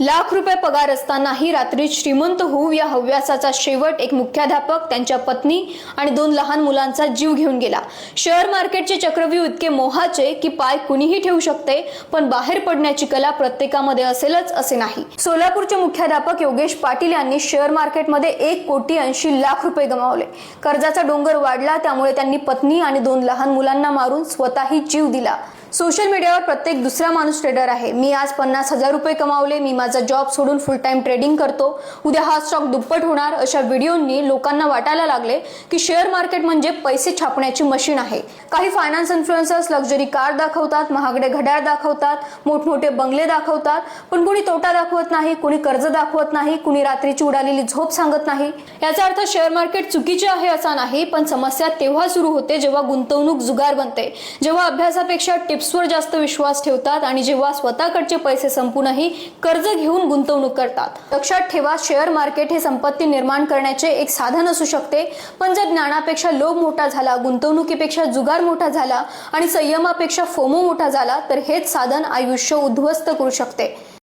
लाख रुपये पगार असतानाही रात्री श्रीमंत होऊ या हव्यासाचा शेवट एक मुख्याध्यापक, त्यांच्या पत्नी आणि 2 लहान मुलांचा जीव घेऊन गेला। शेअर मार्केटचे चक्रव्यूह इतके मोहाचे की पाय कुणीही ठेवू शकते, पण बाहेर पडण्याची कला प्रत्येकामध्ये असेलच असे नाही। सोलापूरचे मुख्याध्यापक योगेश पाटील यांनी शेअर मार्केटमध्ये 1,80,00,000 रुपये गमावले। कर्जाचा डोंगर वाढला, त्यामुळे त्यांनी पत्नी आणि 2 लहान मुलांना मारून स्वतःही जीव दिला। सोशल मीडियावर प्रत्येक दुसरा माणूस ट्रेडर आहे। मी आज 50,000 रुपये कमावले, मी माझा जॉब सोडून फुल टाइम ट्रेडिंग करतो, उद्या हा स्टॉक दुप्पट होणार, अशा व्हिडिओंनी लोकांना वाटायला लागले की शेअर मार्केट म्हणजे पैसे छापण्याची मशीन आहे। काही फायनान्स इन्फ्लुएन्सर्स लक्झरी कार दाखवतात, महागडे घड्याळ दाखवतात, मोठमोठे बंगले दाखवतात, पण कुणी तोटा दाखवत नाही, कुणी कर्ज दाखवत नाही, कुणी रात्रीची उडालेली झोप सांगत नाही। याचा अर्थ शेअर मार्केट चुकीचे आहे असा नाही, पण समस्या तेव्हा सुरू होते जेव्हा गुंतवणूक जुगार बनते, जेव्हा अभ्यासापेक्षा टिप्सवर जास्त विश्वास ठेवतात आणि जेव्हा स्वतःकडचे पैसे संपूनही कर्ज घेऊन गुंतवणूक करतात। लक्षात ठेवा, शेअर मार्केट हे संपत्ती निर्माण करण्याचे एक साधन असू शकते, पण जर ज्ञानापेक्षा लोभ मोठा झाला, गुंतवणुकीपेक्षा जुगार मोठा झाला आणि संयमापेक्षा फोमो मोठा झाला, तर हेच साधन आयुष्य उद्ध्वस्त करू शकते।